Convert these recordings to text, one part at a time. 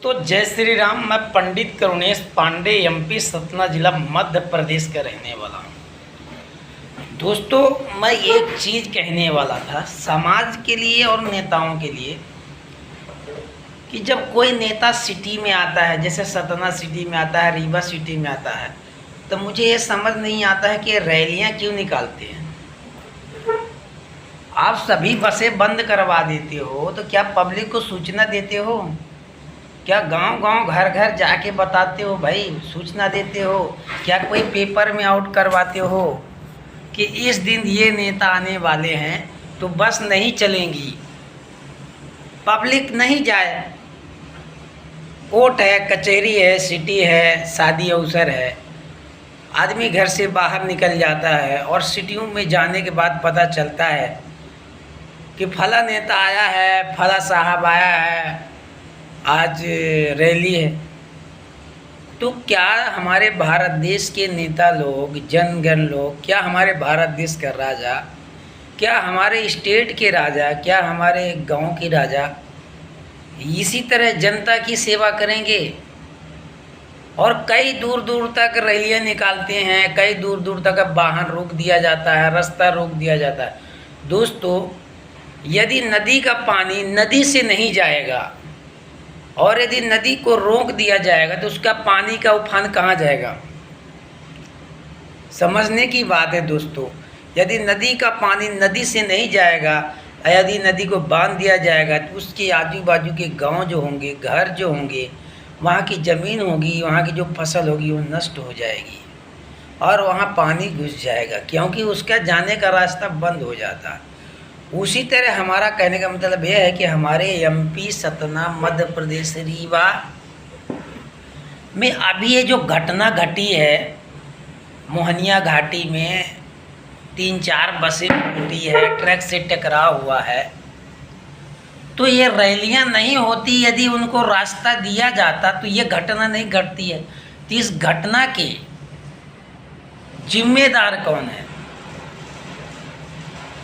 तो जय श्री राम। मैं पंडित करुणेश पांडे एमपी सतना जिला मध्य प्रदेश का रहने वाला हूँ। दोस्तों, मैं एक चीज़ कहने वाला था समाज के लिए और नेताओं के लिए कि जब कोई नेता सिटी में आता है, जैसे सतना सिटी में आता है, रीवा सिटी में आता है, तो मुझे ये समझ नहीं आता है कि रैलियाँ क्यों निकालते हैं। आप सभी बसें बंद करवा देते हो तो क्या पब्लिक को सूचना देते हो? क्या गांव-गांव घर-घर जाके बताते हो भाई, सूचना देते हो? क्या कोई पेपर में आउट करवाते हो कि इस दिन ये नेता आने वाले हैं तो बस नहीं चलेंगी, पब्लिक नहीं जाए? कोर्ट है, कचहरी है, सिटी है, शादी अवसर है, आदमी घर से बाहर निकल जाता है और सिटियों में जाने के बाद पता चलता है कि फला नेता आया है, फला साहब आया है, आज रैली है। तो क्या हमारे भारत देश के नेता लोग, जनगण लोग, क्या हमारे भारत देश का राजा, क्या हमारे स्टेट के राजा, क्या हमारे गांव के राजा इसी तरह जनता की सेवा करेंगे? और कई दूर दूर तक रैलियाँ निकालते हैं, कई दूर दूर तक वाहन रोक दिया जाता है, रास्ता रोक दिया जाता है। दोस्तों, यदि नदी का पानी नदी से नहीं जाएगा और यदि नदी को रोक दिया जाएगा तो उसका पानी का उफान कहाँ जाएगा? समझने की बात है दोस्तों। यदि नदी का पानी नदी से नहीं जाएगा, यदि नदी को बांध दिया जाएगा तो उसके आजू बाजू के गांव जो होंगे, घर जो होंगे, वहाँ की ज़मीन होगी, वहाँ की जो फसल होगी वो नष्ट हो जाएगी और वहाँ पानी घुस जाएगा, क्योंकि उसका जाने का रास्ता बंद हो जाता है। उसी तरह हमारा कहने का मतलब यह है कि हमारे एमपी सतना मध्य प्रदेश रीवा में अभी ये जो घटना घटी है, मोहनिया घाटी में 3-4 बसें टूटी है, ट्रक से टकराव हुआ है, तो ये रैलियां नहीं होती, यदि उनको रास्ता दिया जाता तो ये घटना नहीं घटती है। तो इस घटना के जिम्मेदार कौन है?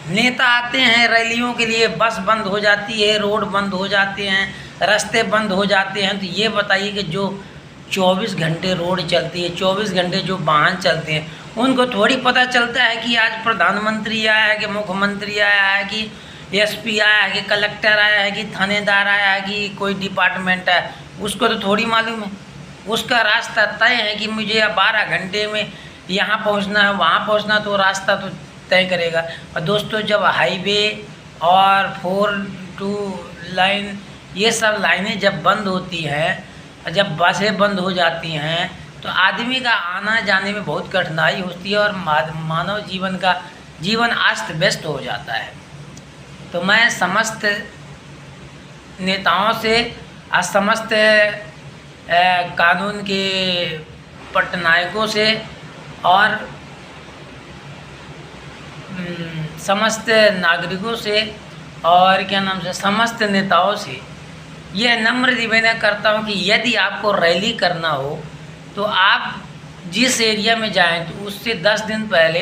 नेता आते हैं रैलियों के लिए, बस बंद हो जाती है, रोड बंद हो जाते हैं, रास्ते बंद हो जाते हैं, तो ये बताइए कि जो 24 घंटे रोड चलती है, 24 घंटे जो वाहन चलते हैं, उनको थोड़ी पता चलता है कि आज प्रधानमंत्री आया है, कि मुख्यमंत्री आया है, कि एसपी आया है, कि कलेक्टर आया है, कि थानेदार आया है, कि कोई डिपार्टमेंट है? उसको तो थोड़ी मालूम है। उसका रास्ता तय है कि मुझे 12 घंटे में यहाँ पहुँचना है, वहाँ पहुँचना, तो रास्ता तो तय करेगा। और दोस्तों, जब हाईवे और 4-2 लाइन, ये सब लाइनें जब बंद होती हैं, जब बसें बंद हो जाती हैं, तो आदमी का आना जाने में बहुत कठिनाई होती है और मानव जीवन अस्त व्यस्त हो जाता है। तो मैं समस्त नेताओं से और समस्त कानून के पटनायकों से और समस्त नागरिकों से और समस्त नेताओं से यह नम्र निवेदन करता हूं कि यदि आपको रैली करना हो तो आप जिस एरिया में जाएं तो उससे 10 दिन पहले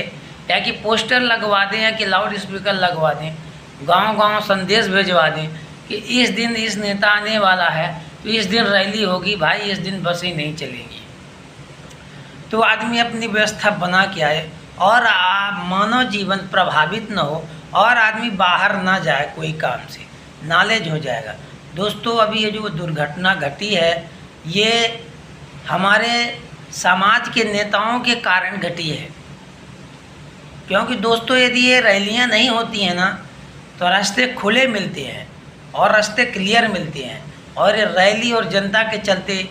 या कि पोस्टर लगवा दें या कि लाउड स्पीकर लगवा दें, गांव-गांव संदेश भिजवा दें कि इस दिन इस नेता आने वाला है, तो इस दिन रैली होगी भाई, इस दिन बसें नहीं चलेंगी। तो आदमी अपनी व्यवस्था बना के आए और मानव जीवन प्रभावित न हो और आदमी बाहर ना जाए कोई काम से, नॉलेज हो जाएगा। दोस्तों, अभी ये जो दुर्घटना घटी है, ये हमारे समाज के नेताओं के कारण घटी है। क्योंकि दोस्तों, यदि ये रैलियां नहीं होती हैं ना, तो रास्ते खुले मिलते हैं और रास्ते क्लियर मिलते हैं, और ये रैली और जनता के चलते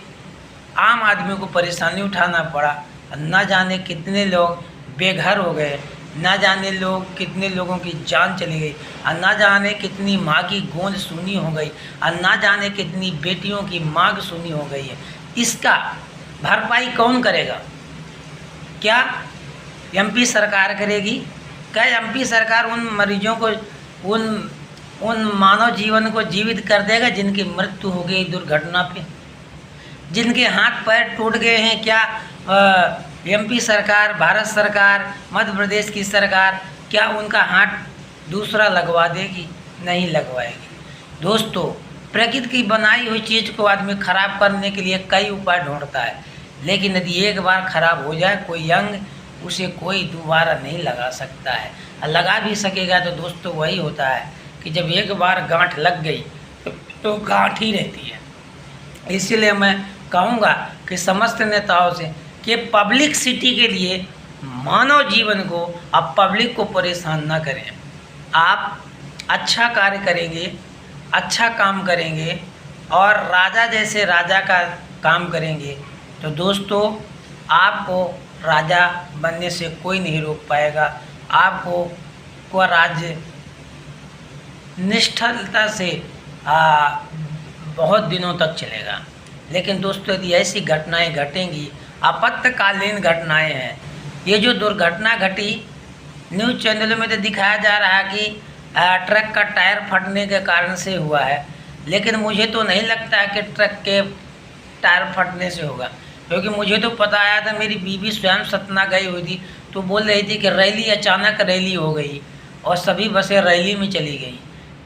आम आदमी को परेशानी उठाना पड़ा। ना जाने कितने लोग बेघर हो गए, ना जाने कितने लोगों की जान चली गई, और ना जाने कितनी माँ की गूंज सुनी हो गई, और ना जाने कितनी बेटियों की मांग सुनी हो गई है। इसका भरपाई कौन करेगा? क्या एमपी सरकार करेगी? क्या एमपी सरकार उन मरीजों को, उन मानव जीवन को जीवित कर देगा जिनकी मृत्यु हो गई दुर्घटना पे, जिनके हाथ पैर टूट गए हैं? क्या एमपी सरकार, भारत सरकार, मध्य प्रदेश की सरकार क्या उनका हाथ दूसरा लगवा देगी? नहीं लगवाएगी। दोस्तों, प्रकृति की बनाई हुई चीज़ को आदमी खराब करने के लिए कई उपाय ढूंढता है, लेकिन यदि एक बार खराब हो जाए कोई अंग, उसे कोई दोबारा नहीं लगा सकता है। लगा भी सकेगा तो दोस्तों वही होता है कि जब एक बार गांठ लग गई तो गांठ ही रहती है। इसीलिए मैं कहूँगा कि समस्त नेताओं से कि पब्लिक सिटी के लिए मानव जीवन को, आप पब्लिक को परेशान ना करें। आप अच्छा कार्य करेंगे, अच्छा काम करेंगे और राजा जैसे राजा का काम करेंगे तो दोस्तों आपको राजा बनने से कोई नहीं रोक पाएगा। आपको को राज्य निष्ठलता से बहुत दिनों तक चलेगा। लेकिन दोस्तों यदि ऐसी घटनाएं घटेंगी, आपातकालीन घटनाएं हैं, ये जो दुर्घटना घटी न्यूज़ चैनलों में तो दिखाया जा रहा है कि ट्रक का टायर फटने के कारण से हुआ है, लेकिन मुझे तो नहीं लगता है कि ट्रक के टायर फटने से होगा, क्योंकि मुझे तो पता आया था, मेरी बीवी स्वयं सतना गई हुई थी तो बोल रही थी कि रैली, अचानक रैली हो गई और सभी बसें रैली में चली गई।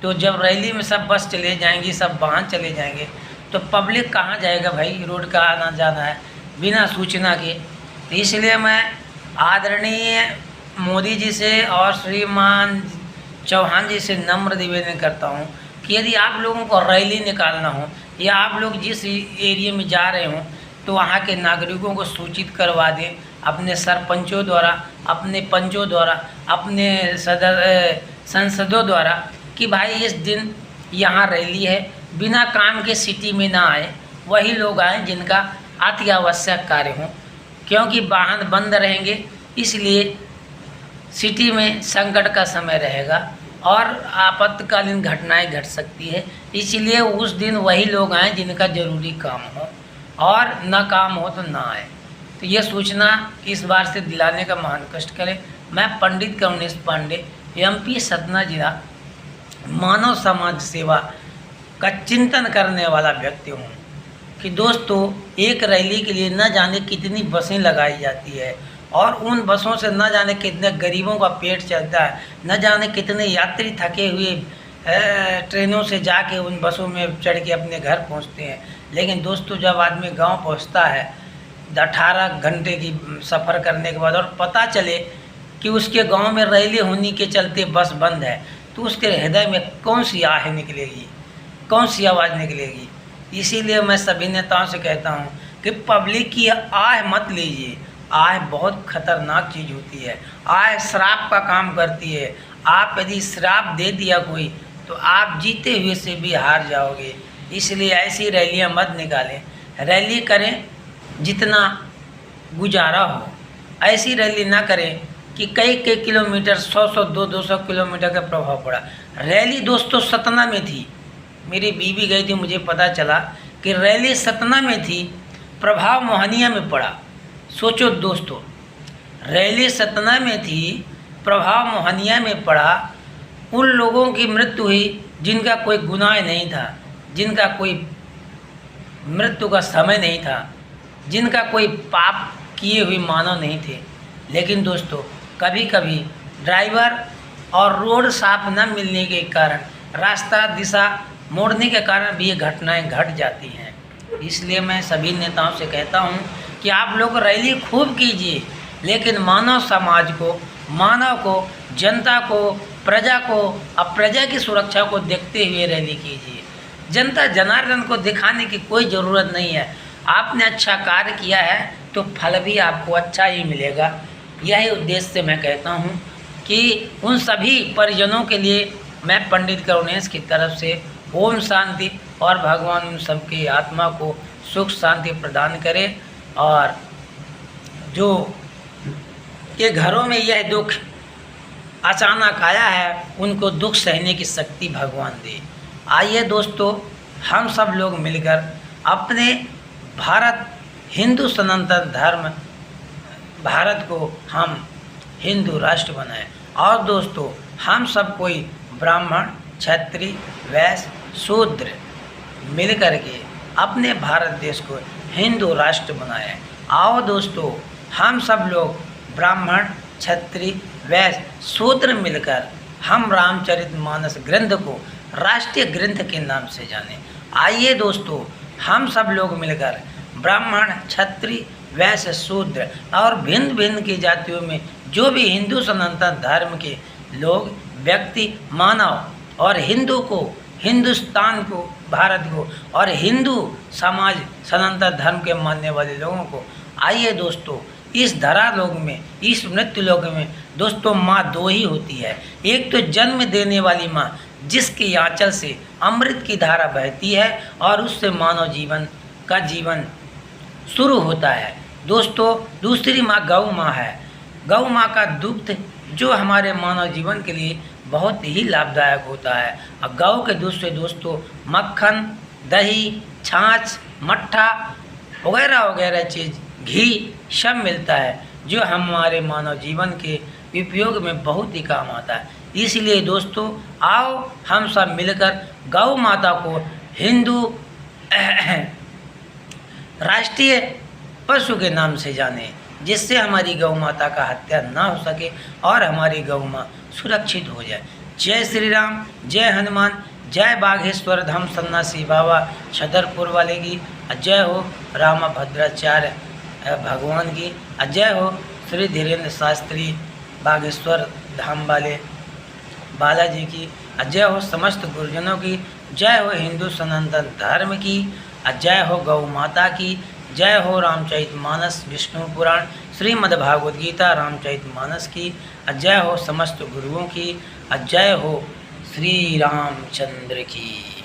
तो जब रैली में सब बस चले जाएंगी, सब वाहन चले जाएंगे तो पब्लिक कहाँ जाएगा भाई, रोड का आना जाना है बिना सूचना के। तो इसलिए मैं आदरणीय मोदी जी से और श्रीमान चौहान जी से नम्र निवेदन करता हूँ कि यदि आप लोगों को रैली निकालना हो या आप लोग जिस एरिया में जा रहे हों तो वहाँ के नागरिकों को सूचित करवा दें, अपने सरपंचों द्वारा, अपने पंचों द्वारा, अपने संसदों द्वारा कि भाई इस दिन यहाँ रैली है। बिना काम के सिटी में ना आए, वही लोग आए जिनका अति आवश्यक कार्य हो, क्योंकि वाहन बंद रहेंगे इसलिए सिटी में संकट का समय रहेगा और आपातकालीन घटनाएं घट सकती है। इसलिए उस दिन वही लोग आएँ जिनका ज़रूरी काम हो, और न काम हो तो ना आए। तो ये सूचना इस बार से दिलाने का महान कष्ट करें। मैं पंडित कमलेश पांडे, MP सतना जिला, मानव समाज सेवा का चिंतन करने वाला व्यक्ति हूँ कि दोस्तों एक रैली के लिए न जाने कितनी बसें लगाई जाती है और उन बसों से न जाने कितने गरीबों का पेट चलता है, न जाने कितने यात्री थके हुए ट्रेनों से जाके उन बसों में चढ़ के अपने घर पहुंचते हैं। लेकिन दोस्तों जब आदमी गांव पहुंचता है 18 घंटे की सफ़र करने के बाद और पता चले कि उसके गांव में रैली होने के चलते बस बंद है, तो उसके हृदय में कौन सी आह निकलेगी, कौन सी आवाज़ निकलेगी। इसीलिए मैं सभी नेताओं से कहता हूं कि पब्लिक की आह मत लीजिए। आह बहुत खतरनाक चीज़ होती है, आह श्राप का काम करती है। आप यदि श्राप दे दिया कोई तो आप जीते हुए से भी हार जाओगे। इसलिए ऐसी रैलियां मत निकालें, रैली करें जितना गुजारा हो। ऐसी रैली ना करें कि कई किलोमीटर 100 200 किलोमीटर का प्रभाव पड़ा। रैली दोस्तों सतना में थी, मेरी बीवी गई थी, मुझे पता चला कि रैली सतना में थी, प्रभाव मोहनिया में पड़ा। सोचो दोस्तों, रैली सतना में थी, प्रभाव मोहनिया में पड़ा। उन लोगों की मृत्यु हुई जिनका कोई गुनाह नहीं था, जिनका कोई मृत्यु का समय नहीं था, जिनका कोई पाप किए हुए मानव नहीं थे। लेकिन दोस्तों कभी कभी ड्राइवर और रोड साफ न मिलने के कारण, रास्ता दिशा मोड़ने के कारण भी ये घटनाएं घट जाती हैं। इसलिए मैं सभी नेताओं से कहता हूं कि आप लोग रैली खूब कीजिए, लेकिन मानव समाज को, मानव को, जनता को, प्रजा को, अब प्रजा की सुरक्षा को देखते हुए रैली कीजिए। जनता जनार्दन को दिखाने की कोई ज़रूरत नहीं है। आपने अच्छा कार्य किया है तो फल भी आपको अच्छा ही मिलेगा। यही उद्देश्य से मैं कहता हूं कि उन सभी परिजनों के लिए मैं पंडित करुणेश की तरफ से ओम शांति, और भगवान उन सबकी आत्मा को सुख शांति प्रदान करे, और जो के घरों में यह दुख अचानक आया है उनको दुख सहने की शक्ति भगवान दे। आइए दोस्तों, हम सब लोग मिलकर अपने भारत हिंदू सनातन धर्म भारत को हम हिंदू राष्ट्र बनाएं। और दोस्तों हम सब कोई ब्राह्मण, क्षत्रिय, वैश्य, शूद्र मिल कर के अपने भारत देश को हिंदू राष्ट्र बनाएं। आओ दोस्तों, हम सब लोग ब्राह्मण, क्षत्रिय, वैश्य, शूद्र मिलकर हम रामचरितमानस ग्रंथ को राष्ट्रीय ग्रंथ के नाम से जानें आइए दोस्तों, हम सब लोग मिलकर ब्राह्मण, क्षत्रिय, वैश्य, शूद्र और भिन्न भिन्न की जातियों में जो भी हिंदू सनातन धर्म के लोग, व्यक्ति, मानव और हिंदू को, हिंदुस्तान को, भारत को और हिंदू समाज सनातन धर्म के मानने वाले लोगों को, आइए दोस्तों, इस धरा लोक में, इस मृत्यु लोक में दोस्तों माँ दो ही होती है। एक तो जन्म देने वाली माँ, जिसके आंचल से अमृत की धारा बहती है और उससे मानव जीवन का जीवन शुरू होता है। दोस्तों दूसरी माँ गौ माँ है। गौ माँ का दुग्ध जो हमारे मानव जीवन के लिए बहुत ही लाभदायक होता है। और गौ के दूध से दोस्तों मक्खन, दही, छाछ, मट्ठा वगैरह वगैरह चीज़, घी सब मिलता है जो हमारे मानव जीवन के उपयोग में बहुत ही काम आता है। इसलिए दोस्तों आओ हम सब मिलकर गौ माता को हिंदू राष्ट्रीय पशु के नाम से जाने, जिससे हमारी गौ माता का हत्या ना हो सके और हमारी गौ माँ सुरक्षित हो जाए। जय श्री राम, जय हनुमान, जय बाघेश्वर धाम सन्यासी बाबा छतरपुर वाले की, जय हो रामा भद्राचार्य भगवान की, जय हो श्री धीरेन्द्र शास्त्री बागेश्वर धाम वाले बालाजी की, जय हो समस्त गुरुजनों की, जय हो हिंदू सनातन धर्म की, जय हो गौ माता की, जय हो रामचरितमानस विष्णु पुराण श्रीमद् भागवत गीता रामचरितमानस की, जय हो समस्त गुरुओं की, जय हो श्री रामचंद्र की।